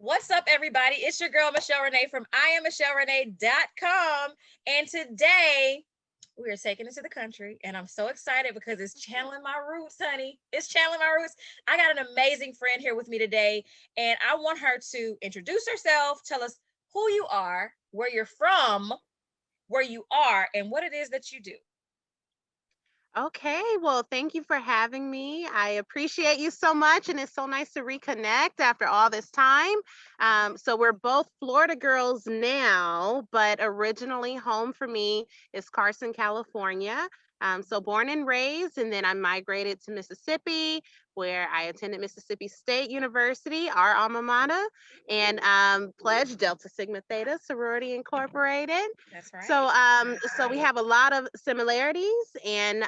What's up, everybody? It's your girl, Michelle Renee from IamMichelleRenee.com. And today we are taking it to the country. And I'm so excited because it's channeling my roots, honey. It's channeling my roots. I got an amazing friend here with me today. And I want her to introduce herself, tell us who you are, where you're from, where you are, and what it is that you do. Okay, well, thank you for having me. I appreciate you so much, and it's so nice to reconnect after all this time. So we're both Florida girls now, but originally home for me is Carson, California. So born and raised, and then I migrated to Mississippi, where I attended Mississippi State University, our alma mater, and pledged Delta Sigma Theta Sorority Incorporated. That's So, right. so we have a lot of similarities, and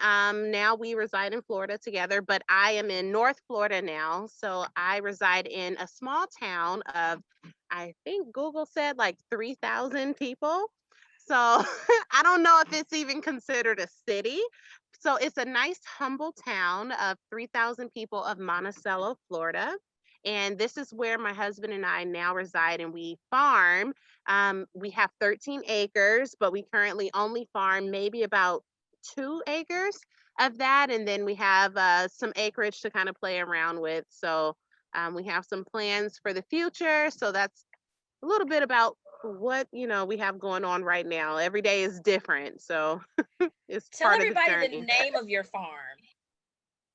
now we reside in Florida together. But I am in North Florida now, so I reside in a small town of, I think Google said like 3,000 people. So I don't know if it's even considered a city. So it's a nice, humble town of 3,000 people of Monticello, Florida. And this is where my husband and I now reside, and we farm. We have 13 acres, but we currently only farm maybe about 2 acres of that. And then we have some acreage to kind of play around with. So we have some plans for the future. So that's a little bit about what we have going on right now. Every day is different, so it's Tell part of the everybody the journey. name of your farm.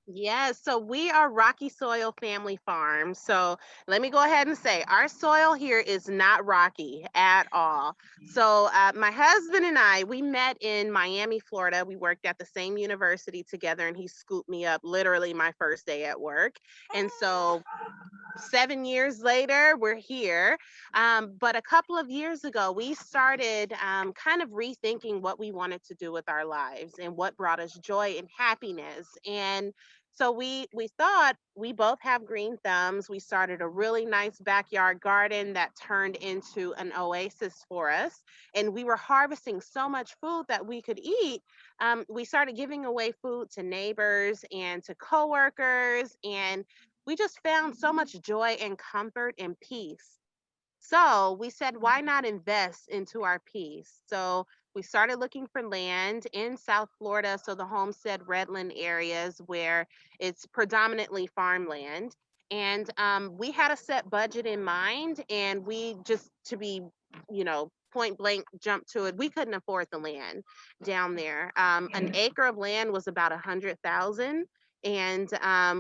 Yes, so we are Rocky Soil Family Farm. So let me go ahead and say our soil here is not rocky at all. So my husband and I, we met in Miami, Florida. We worked at the same university together, and he scooped me up literally my first day at work. And so 7 years later, we're here. But a couple of years ago, we started kind of rethinking what we wanted to do with our lives and what brought us joy and happiness. And so we thought we both have green thumbs. We started a really nice backyard garden that turned into an oasis for us. And we were harvesting so much food that we could eat. We started giving away food to neighbors and to coworkers, and we just found so much joy and comfort and peace. So we said, why not invest into our peace? So we started looking for land in South Florida, so the Homestead Redland areas where it's predominantly farmland. And we had a set budget in mind, and we just, to be, point blank, jumped to it. We couldn't afford the land down there. An acre of land was about 100,000, and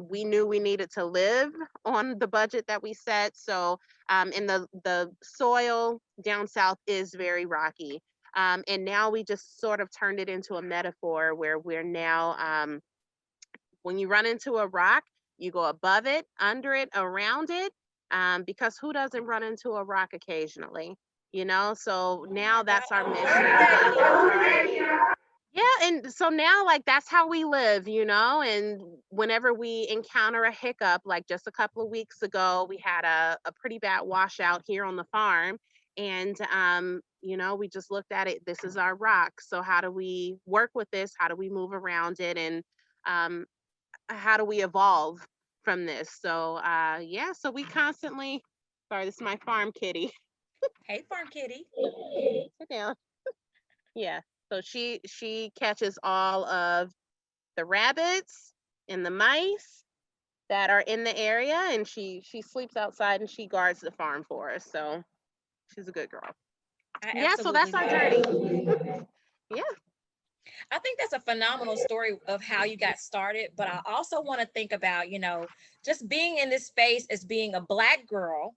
we knew we needed to live on the budget that we set. So and the soil down south is very rocky. And now we just sort of turned it into a metaphor where we're now, when you run into a rock, you go above it, under it, around it, because who doesn't run into a rock occasionally? So Oh now my God, that's I our love mission. that. Yeah, and so now, like, that's how we live, and whenever we encounter a hiccup, like just a couple of weeks ago, we had a pretty bad washout here on the farm, and we just looked at it. This is our rock. So how do we work with this? How do we move around it? And um how do we evolve from this? So yeah, so we constantly, sorry, this is my farm kitty. Hey, Farm Kitty. Sit down. Yeah. So she catches all of the rabbits and the mice that are in the area, and she sleeps outside and she guards the farm for us. So she's a good girl. I Yeah, so absolutely that's our love that. journey. Yeah. I think that's a phenomenal story of how you got started. But I also want to think about, just being in this space as being a Black girl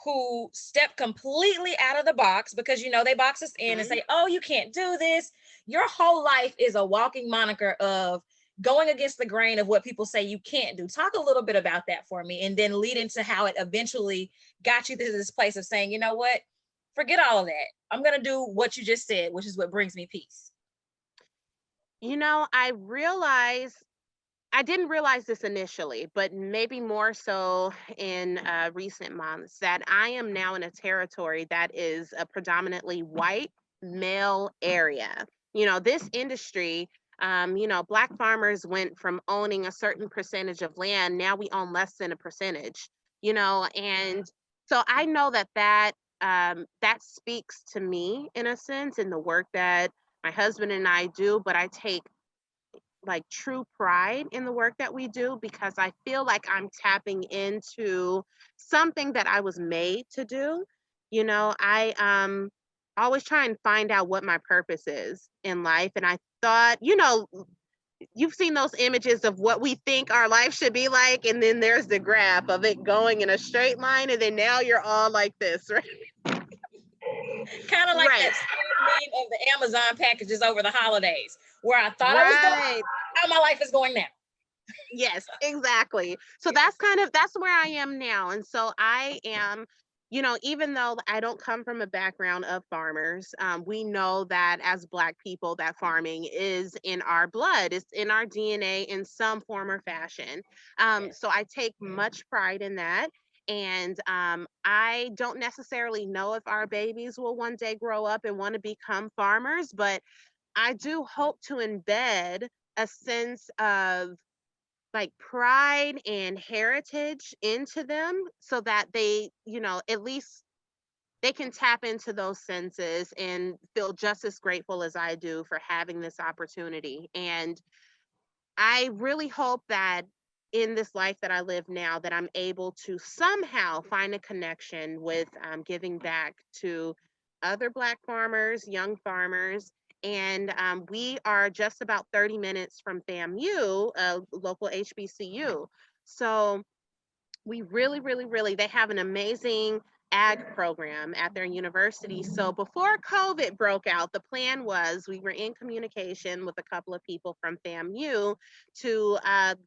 who stepped completely out of the box because, they box us in and Mhm. say, oh, you can't do this. Your whole life is a walking moniker of going against the grain of what people say you can't do. Talk a little bit about that for me and then lead into how it eventually got you to this place of saying, you know what? Forget all of that. I'm going to do what you just said, which is what brings me peace. I didn't realize this initially, but maybe more so in recent months, that I am now in a territory that is a predominantly white male area. This industry, Black farmers went from owning a certain percentage of land. Now we own less than a percentage, and So I know that that speaks to me in a sense in the work that my husband and I do, but I take like true pride in the work that we do because I feel like I'm tapping into something that I was made to do. I always try and find out what my purpose is in life. And I thought, you've seen those images of what we think our life should be like, and then there's the graph of it going in a straight line, and then now you're all like this, right? Kind of like Right, that same meme of the Amazon packages over the holidays, where I thought I was going, right. how my life is going now. Yes, exactly. So that's where I am now. And so I am, even though I don't come from a background of farmers, we know that as Black people, that farming is in our blood, it's in our DNA in some form or fashion. Yes. So I take much pride in that. And I don't necessarily know if our babies will one day grow up and want to become farmers, but I do hope to embed a sense of like pride and heritage into them so that they, at least they can tap into those senses and feel just as grateful as I do for having this opportunity. And I really hope that in this life that I live now, that I'm able to somehow find a connection with giving back to other Black farmers, young farmers. And we are just about 30 minutes from FAMU, a local HBCU. So we really, really, really, they have an amazing ag program at their university. So before COVID broke out, the plan was we were in communication with a couple of people from FAMU to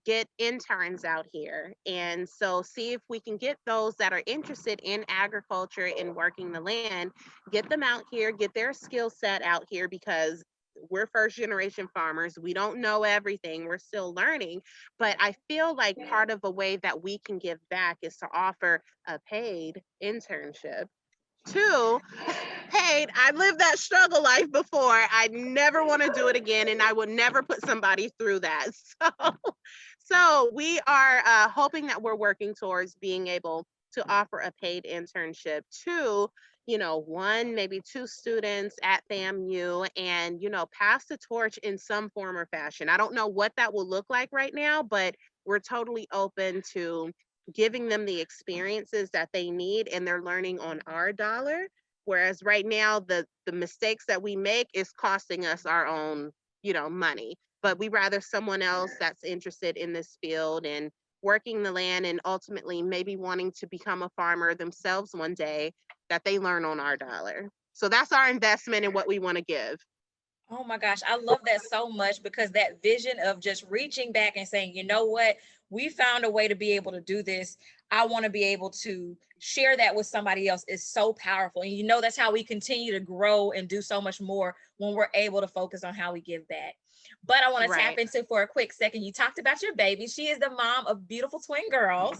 get interns out here. And so see if we can get those that are interested in agriculture and working the land, get them out here, get their skill set out here because we're first generation farmers. We don't know everything. We're still learning, but I feel like part of a way that we can give back is to offer a paid internship. Two, paid. I lived that struggle life before. I never want to do it again, and I would never put somebody through that. So we are hoping that we're working towards being able to offer a paid internship to, one, maybe two students at FAMU and, pass the torch in some form or fashion. I don't know what that will look like right now, but we're totally open to giving them the experiences that they need and they're learning on our dollar. Whereas right now, the mistakes that we make is costing us our own, money. But we rather someone else that's interested in this field and working the land and ultimately maybe wanting to become a farmer themselves one day that they learn on our dollar. So that's our investment in what we want to give. Oh my gosh, I love that so much because that vision of just reaching back and saying, you know what, we found a way to be able to do this. I want to be able to share that with somebody else is so powerful. And that's how we continue to grow and do so much more when we're able to focus on how we give back. But I want to tap Right. into for a quick second. You talked about your baby. She is the mom of beautiful twin girls.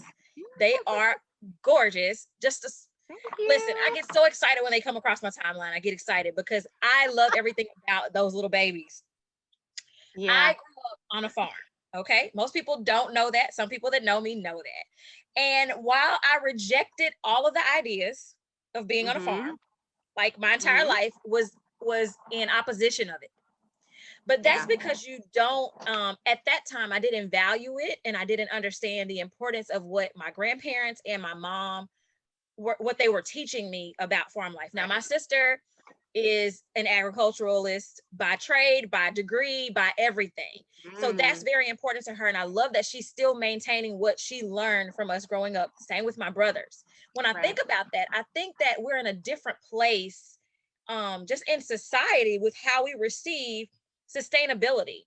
They are gorgeous. Thank Listen, I you. get so excited when they come across my timeline. I get excited because I love everything about those little babies. I Yeah. grew up on a farm. Okay. Most people don't know that. Some people that know me know that. And while I rejected all of the ideas of being on a Mhm. farm, like my entire Mhm. life was in opposition of it. But that's Yeah. because you don't at that time I didn't value it and I didn't understand the importance of what my grandparents and my mom what they were teaching me about farm life. Now, my sister is an agriculturalist by trade, by degree, by everything. So that's Mm. very important to her. And I love that she's still maintaining what she learned from us growing up. Same with my brothers. When I think Right. about that, I think that we're in a different place just in society with how we receive sustainability,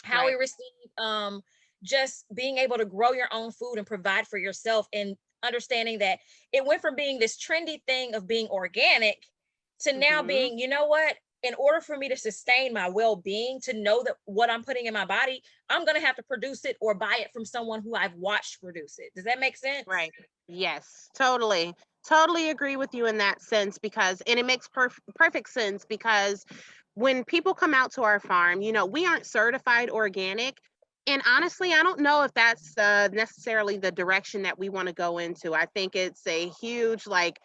how we Right. receive just being able to grow your own food and provide for yourself and understanding that it went from being this trendy thing of being organic to now Mhm. being, you know what, in order for me to sustain my well-being, to know that what I'm putting in my body, I'm going to have to produce it or buy it from someone who I've watched produce it. Does that make sense? Right. Yes, totally. Totally agree with you in that sense because, and it makes perfect sense because when people come out to our farm, we aren't certified organic, And honestly, I don't know if that's necessarily the direction that we want to go into. I think it's a huge, like,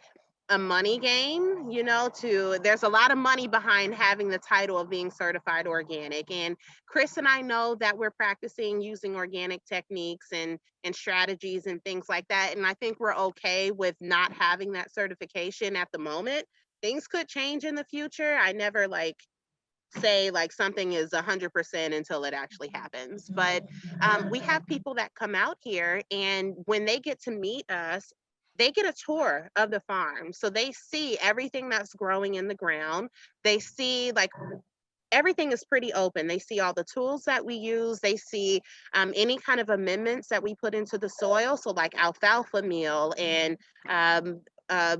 a money game, there's a lot of money behind having the title of being certified organic. And Chris and I know that we're practicing using organic techniques and strategies and things like that. And I think we're okay with not having that certification at the moment. Things could change in the future. I never like say like something is 100% until it actually happens. But we have people that come out here, and when they get to meet us, they get a tour of the farm. So they see everything that's growing in the ground. They see like everything is pretty open. They see all the tools that we use. They see any kind of amendments that we put into the soil. So, like alfalfa meal and um, uh,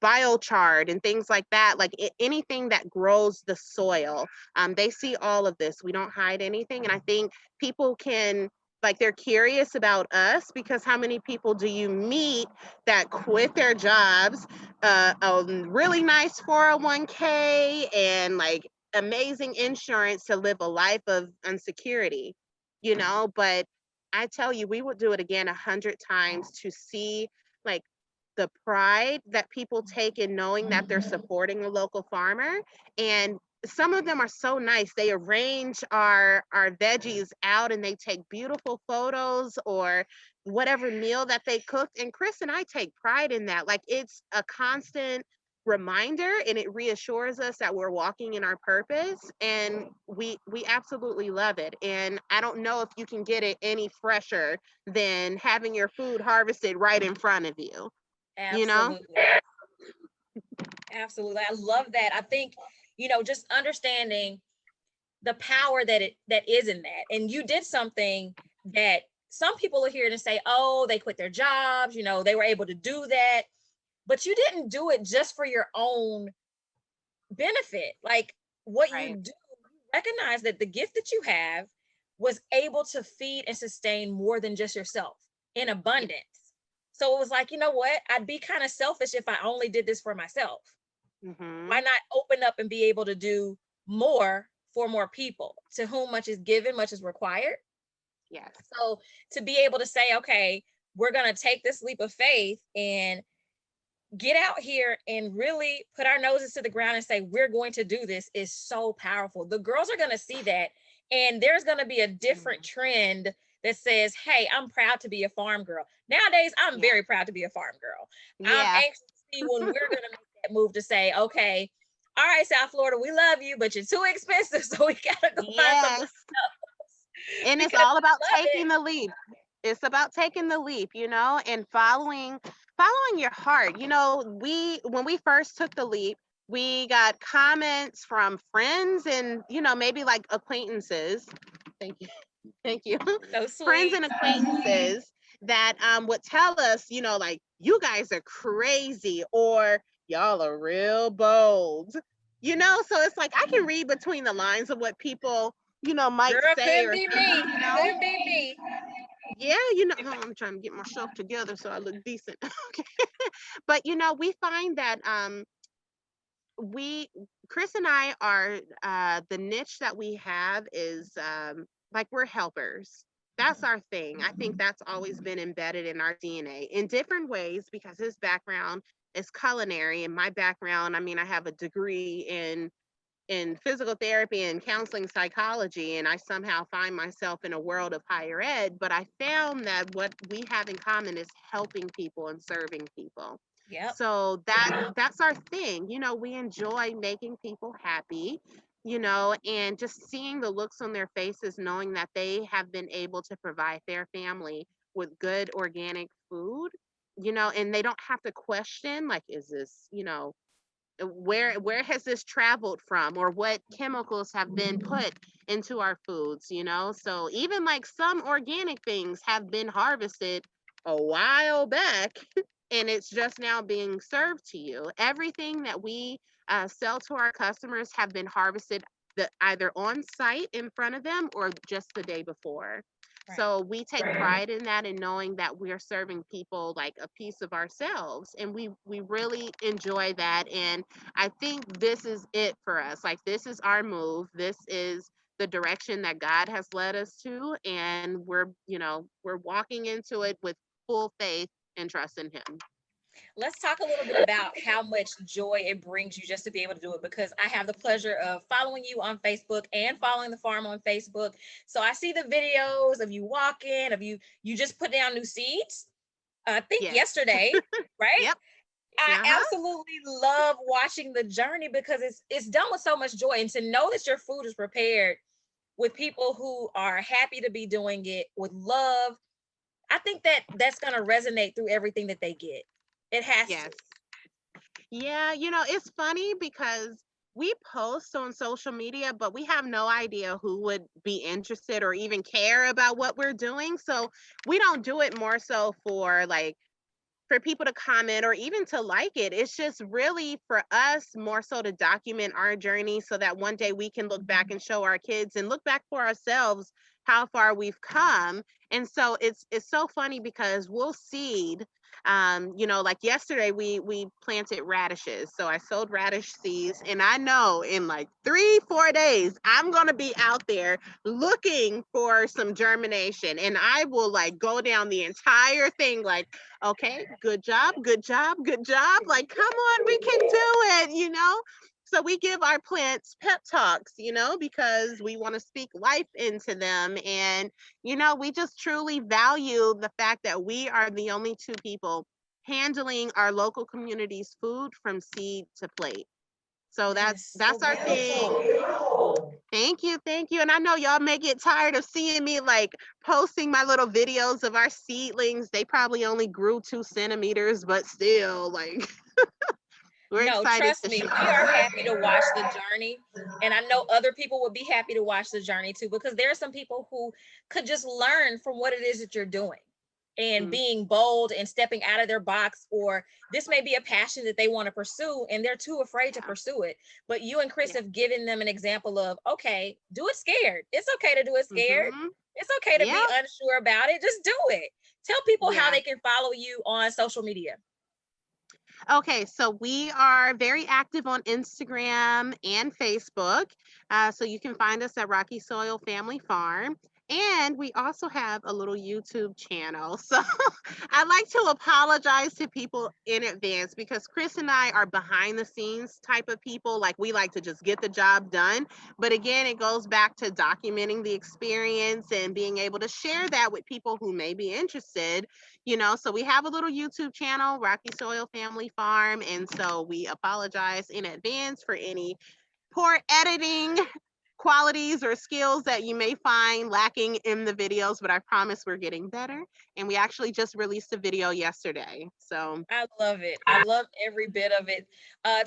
biochar and things like that, like anything that grows the soil. They see all of this. We don't hide anything. And I think people can. Like they're curious about us because how many people do you meet that quit their jobs, a really nice 401k and like amazing insurance to live a life of insecurity, but I tell you, we would do it again 100 times to see like the pride that people take in knowing that they're supporting a local farmer. And some of them are so nice. They arrange our veggies out and they take beautiful photos or whatever meal that they cooked. And Chris and I take pride in that. Like it's a constant reminder and it reassures us that we're walking in our purpose, and we absolutely love it. And I don't know if you can get it any fresher than having your food harvested right in front of you you know Absolutely. Absolutely. I love that. I think, just understanding the power that is in that. And you did something that some people are here to say, oh, they quit their jobs, they were able to do that. But you didn't do it just for your own benefit. Like what you right. do, you recognize that the gift that you have was able to feed and sustain more than just yourself in Yeah. abundance. So it was like, you know what? I'd be kind of selfish if I only did this for myself. Why Hmm. not open up and be able to do more for more people? To whom much is given, much is required. Yes. So to be able to say, okay, we're going to take this leap of faith and get out here and really put our noses to the ground and say, we're going to do this is so powerful. The girls are going to see that. And there's going to be a different trend that says, hey, I'm proud to be a farm girl. Nowadays, I'm Yeah. very proud to be a farm girl. I'm Yeah. anxious to see when we're going to make that move to say, okay, all right, South Florida, we love you, but you're too expensive. So we got to go find somewhere Yes. else And it's because all we about love taking it. the leap. It's about taking the leap, and following your heart. We when we first took the leap, we got comments from friends and, maybe like acquaintances. Thank you. Thank you. So Friends sweet. and acquaintances that would tell us, like, you guys are crazy or y'all are real bold. So it's like I can read between the lines of what people, might Girl, say couldn't or be think, me. Couldn't be me. yeah, hold on, I'm trying to get myself together so I look decent. Okay. But we find that we Chris and I are the niche that we have is like we're helpers. That's our thing. I think that's always been embedded in our DNA in different ways because his background is culinary and my background, I mean, I have a degree in physical therapy and counseling psychology, and I somehow find myself in a world of higher ed. But I found that what we have in common is helping people and serving people. Yep. So that's our thing. We enjoy making people happy, and just seeing the looks on their faces, knowing that they have been able to provide their family with good organic food, and they don't have to question, like, is this, where has this traveled from or what chemicals have been put into our foods, so even like some organic things have been harvested a while back and it's just now being served to you. Everything that we sell to our customers have been harvested either on site in front of them or just the day before. Right. So we take pride in that and knowing that we're serving people like a piece of ourselves, and we really enjoy that. And I think this is it for us. Like this is our move. This is the direction that God has led us to, and we're walking into it with full faith and trust in Him. Let's talk a little bit about how much joy it brings you just to be able to do it, because I have the pleasure of following you on Facebook and following the farm on Facebook. So I see the videos of you walking, of you just put down new seeds. I think Yes. yesterday, right? Yep. I Uh-huh. absolutely love watching the journey because it's done with so much joy, and to know that your food is prepared with people who are happy to be doing it with love. I think that that's going to resonate through everything that they get. It has to. Yes. Yeah, it's funny because we post on social media, but we have no idea who would be interested or even care about what we're doing. So we don't do it more so for like for people to comment or even to like it. It's just really for us more so to document our journey so that one day we can look back and show our kids and look back for ourselves how far we've come. And so it's so funny because we'll seed like yesterday we planted radishes. So I sowed radish seeds, and I know in like 3-4 days I'm gonna be out there looking for some germination, and I will like go down the entire thing like, okay, good job, good job, good job. Like, come on, we can do it. So we give our plants pep talks, because we want to speak life into them. And, we just truly value the fact that we are the only two people handling our local community's food from seed to plate. So That that's is so that's our thing. beautiful. Thank you, thank you. And I know y'all may get tired of seeing me like posting my little videos of our seedlings. They probably only grew 2 centimeters, but still, like, we're No, excited trust to me, share. we are happy to watch the journey. And I know other people would be happy to watch the journey too, because there are some people who could just learn from what it is that you're doing and Mm, being bold and stepping out of their box. Or this may be a passion that they want to pursue and they're too afraid to yeah, pursue it. But you and Chris yeah. have given them an example of, okay, do it scared. It's okay to do it scared. Mm-hmm. It's okay to be Yeah, unsure about it. Just do it. Tell people how yeah. they can follow you on social media. Okay, so we are very active on Instagram and Facebook. So you can find us at Rocky Soil Family Farm. And we also have a little YouTube channel. So I like to apologize to people in advance because Chris and I are behind the scenes type of people. Like, we like to just get the job done. But again, it goes back to documenting the experience and being able to share that with people who may be interested. So we have a little YouTube channel, Rocky Soil Family Farm. And so we apologize in advance for any poor editing qualities or skills that you may find lacking in the videos, but I promise we're getting better. And we actually just released a video yesterday. So, I love it. I love every bit of it.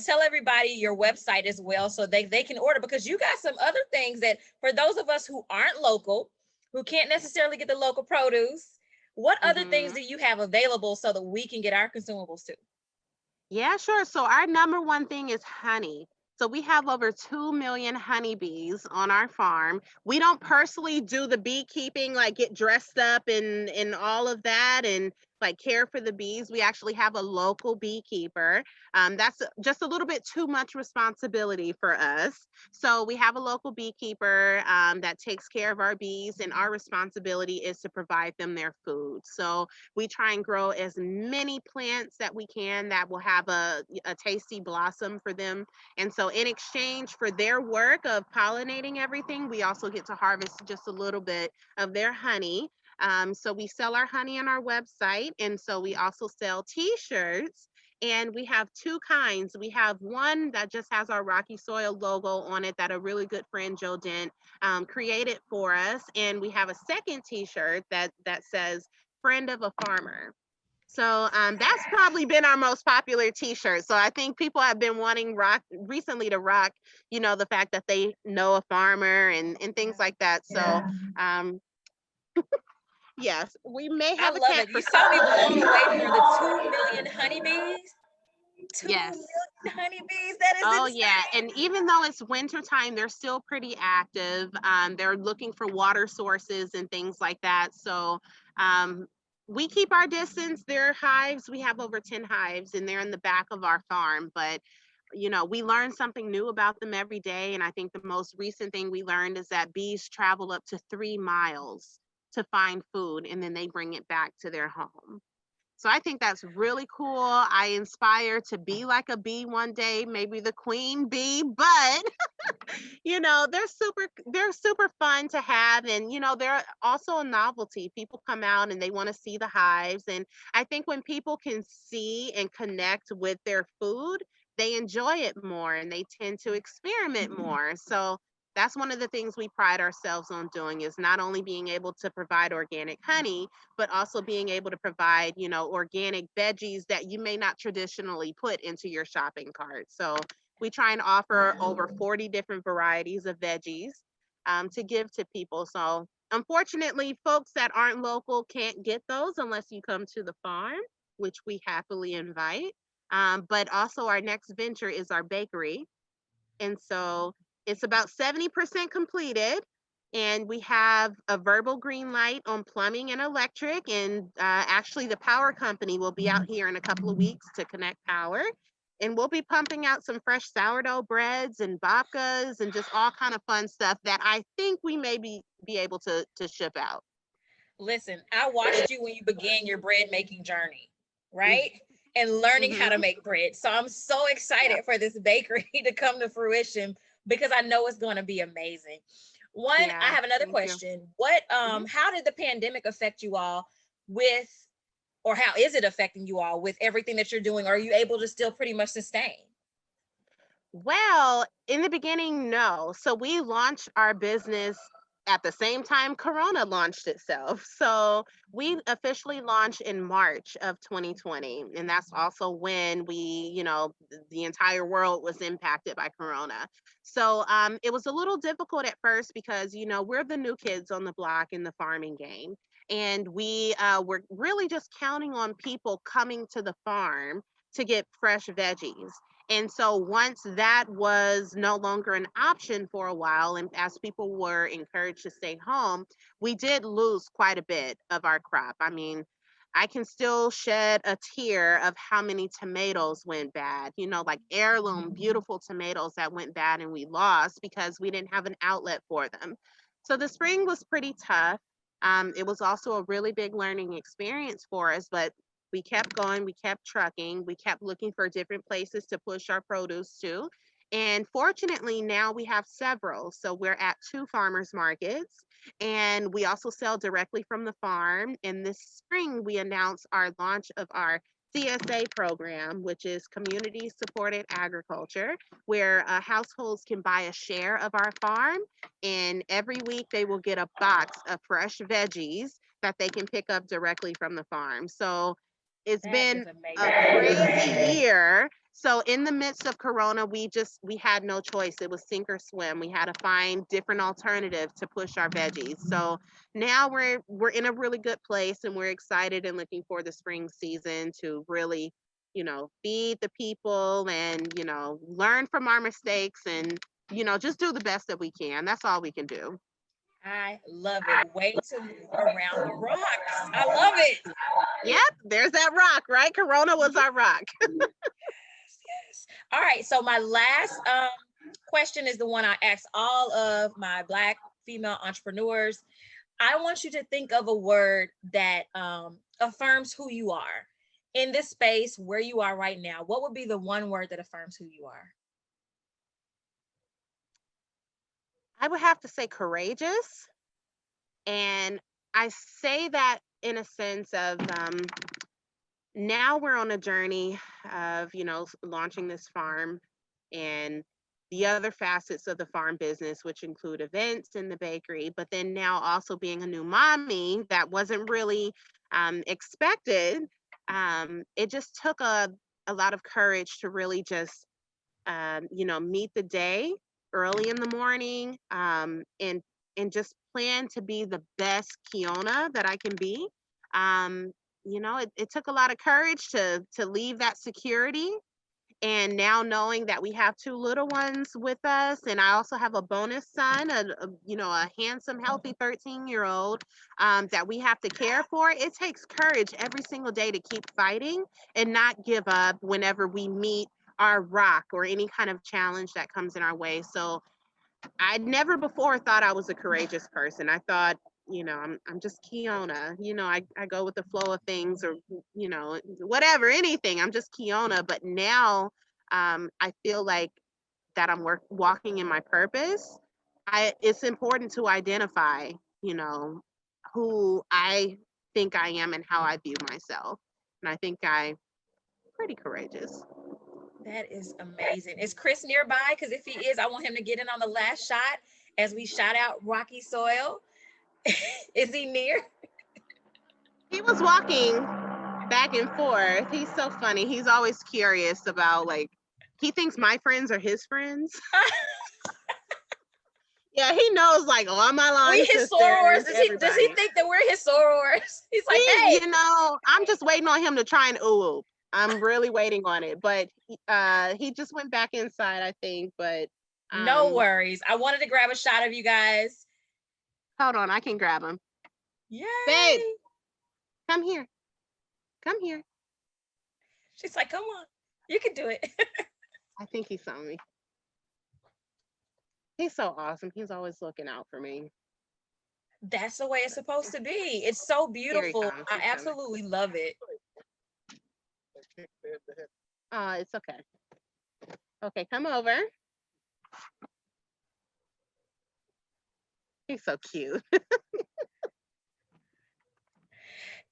Tell everybody your website as well so they can order, because you got some other things that for those of us who aren't local, who can't necessarily get the local produce, what other things mhm. do you have available so that we can get our consumables too? Yeah, sure. So our number one thing is honey. So we have over 2 million honeybees on our farm. We don't personally do the beekeeping, like get dressed up and all of that and like care for the bees. We actually have a local beekeeper. That's just a little bit too much responsibility for us. So we have a local beekeeper that takes care of our bees, and our responsibility is to provide them their food. So we try and grow as many plants that we can that will have a tasty blossom for them. And so, in exchange for their work of pollinating everything, we also get to harvest just a little bit of their honey. So, we sell our honey on our website. And so, we also sell t shirts. And we have two kinds. We have one that just has our Rocky Soil logo on it that a really good friend, Joe Dent, created for us. And we have a second T-shirt that says friend of a farmer. So that's probably been our most popular T-shirt. So I think people have been wanting rock recently to rock, the fact that they know a farmer and things like that. So um, yes, we may I have a love cat it. for You saw me blown some. away for the 2 million honeybees. Two Yes. million honeybees. That is Oh yeah, insane. and even though it's winter time, they're still pretty active. They're looking for water sources and things like that. So um, we keep our distance. Their hives, we have over 10 hives, and they're in the back of our farm. But we learn something new about them every day. And I think the most recent thing we learned is that bees travel up to 3 miles to find food and then they bring it back to their home. So I think that's really cool. I inspire to be like a bee one day, maybe the queen bee, but they're super fun to have, and they're also a novelty. People come out and they want to see the hives, and I think when people can see and connect with their food, they enjoy it more and they tend to experiment more. So that's one of the things we pride ourselves on doing, is not only being able to provide organic honey, but also being able to provide organic veggies that you may not traditionally put into your shopping cart. So we try and offer over 40 different varieties of veggies to give to people. So, unfortunately, folks that aren't local can't get those unless you come to the farm, which we happily invite. But also, our next venture is our bakery. And so it's about 70% completed. And we have a verbal green light on plumbing and electric. And actually, the power company will be out here in a couple of weeks to connect power. And we'll be pumping out some fresh sourdough breads and babkas and just all kind of fun stuff that I think we may be able to ship out. Listen, I watched you when you began your bread making journey, right? And learning how to Mm-hmm. make bread. So I'm so Yeah. excited for this bakery to come to fruition because I know it's going to be amazing. One, I Yeah. have another Thank you. question. What Mhm. how did the pandemic affect you all with, or how is it affecting you all with everything that you're doing? Are you able to still pretty much sustain? Well, in the beginning, no. So we launched our business at the same time Corona launched itself. So we officially launched in March of 2020. And that's also when the entire world was impacted by Corona. So it was a little difficult at first because, we're the new kids on the block in the farming game. And we were really just counting on people coming to the farm to get fresh veggies. And so once that was no longer an option for a while, and as people were encouraged to stay home, we did lose quite a bit of our crop. I mean, I can still shed a tear of how many tomatoes went bad, like heirloom, beautiful tomatoes that went bad and we lost because we didn't have an outlet for them. So the spring was pretty tough. It was also a really big learning experience for us, but we kept going, we kept trucking, we kept looking for different places to push our produce to. And fortunately, now we have several. So we're at two farmers markets and we also sell directly from the farm. And this spring, we announced our launch of our CSA program, which is Community Supported Agriculture, where households can buy a share of our farm. And every week, they will get a box of fresh veggies that they can pick up directly from the farm. So it's That been is a amazing. crazy year. So in the midst of Corona, we had no choice. It was sink or swim. We had to find different alternatives to push our veggies. So now we're in a really good place and we're excited and looking for the spring season to really, feed the people and, learn from our mistakes and, just do the best that we can. That's all we can do. I love it. Way to move around the rocks. I love it. Yep, there's that rock, right? Corona was our rock. Yes. All right. So my last question is the one I ask all of my Black female entrepreneurs. I want you to think of a word that affirms who you are in this space where you are right now. What would be the one word that affirms who you are? I would have to say courageous. And I say that in a sense of now we're on a journey of, launching this farm and the other facets of the farm business, which include events in the bakery, but then now also being a new mommy that wasn't really expected. It just took a lot of courage to really just meet the day early in the morning, and just plan to be the best Kiona that I can be. Um, it took a lot of courage to leave that security. And now knowing that we have two little ones with us, and I also have a bonus son, a handsome, healthy 13-year-old that we have to care for, it takes courage every single day to keep fighting and not give up whenever we meet our rock or any kind of challenge that comes in our way. So I'd never before thought I was a courageous person. I thought, I'm just Kiona. I go with the flow of things, or whatever, anything. I'm just Kiona. But now, I feel like that I'm walking in my purpose. It's important to identify, you know, who I think I am and how I view myself. And I think I'm pretty courageous. That is amazing. Is Chris nearby? Because if he is, I want him to get in on the last shot as we shout out Rocky Soil. Is he near? He was walking back and forth. He's so funny. He's always curious about, like, he thinks my friends are his friends. Yeah, he knows, like, all my line We his sisters. sorors. Does he think that we're his sorors? He's like, hey. I'm just waiting on him to try and ooh. I'm really waiting on it. But he just went back inside, I think. But no worries. I wanted to grab a shot of you guys. Hold on, I can grab him. Yay. Babe, come here. Come here. She's like, come on. You can do it. I think he saw me. He's so awesome. He's always looking out for me. That's the way it's supposed to be. It's so beautiful. I absolutely love it. It's okay. Okay, come over. He's so cute.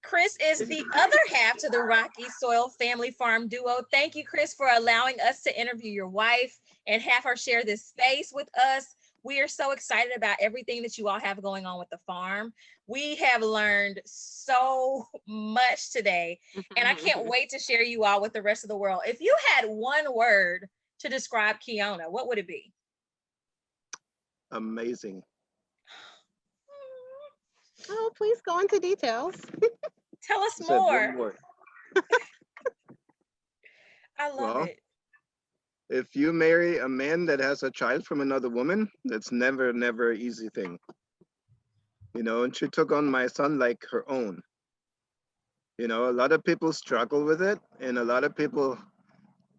Chris is the other half to the Rocky Soil family farm duo. Thank you, Chris, for allowing us to interview your wife and have her share this space with us. We are so excited about everything that you all have going on with the farm. We have learned so much today, and I can't wait to share you all with the rest of the world. If you had one word to describe Kiona, what would it be? Amazing. Oh, please go into details. Tell us more. I love it. If you marry a man that has a child from another woman, that's never an easy thing. And she took on my son like her own. A lot of people struggle with it, and a lot of people,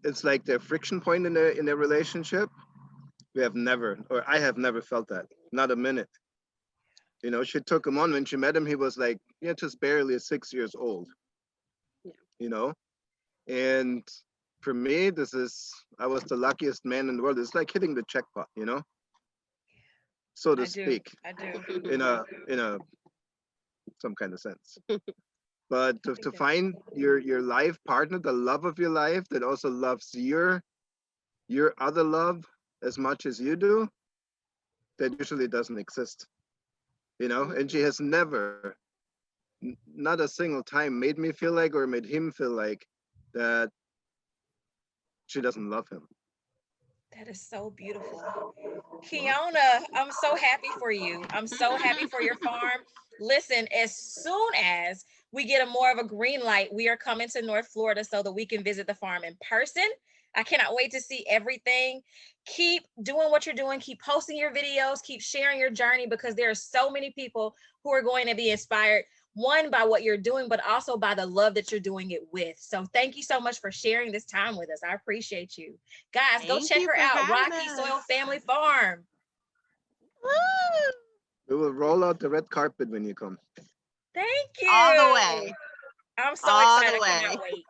it's like their friction point in their relationship. I have never felt that, not a minute. She took him on. When she met him, he was like, just barely 6 years old. Yeah. And for me, I was the luckiest man in the world. It's like hitting the jackpot, so to speak. I do. In a some kind of sense. But to find your life partner, the love of your life, that also loves your other love as much as you do, that usually doesn't exist. And she has never, not a single time, made me feel like, or made him feel like, that she doesn't love him. That is so beautiful. Kiona, I'm so happy for you. I'm so happy for your farm. Listen, as soon as we get more of a green light, we are coming to North Florida so that we can visit the farm in person. I cannot wait to see everything. Keep doing what you're doing. Keep posting your videos. Keep sharing your journey, because there are so many people who are going to be inspired, one, by what you're doing, but also by the love that you're doing it with. So thank you so much for sharing this time with us. I appreciate you. Guys, go check her out. Rocky Soil Family Farm. Woo! We will roll out the red carpet when you come. Thank you. All the way. I'm so excited. I cannot wait.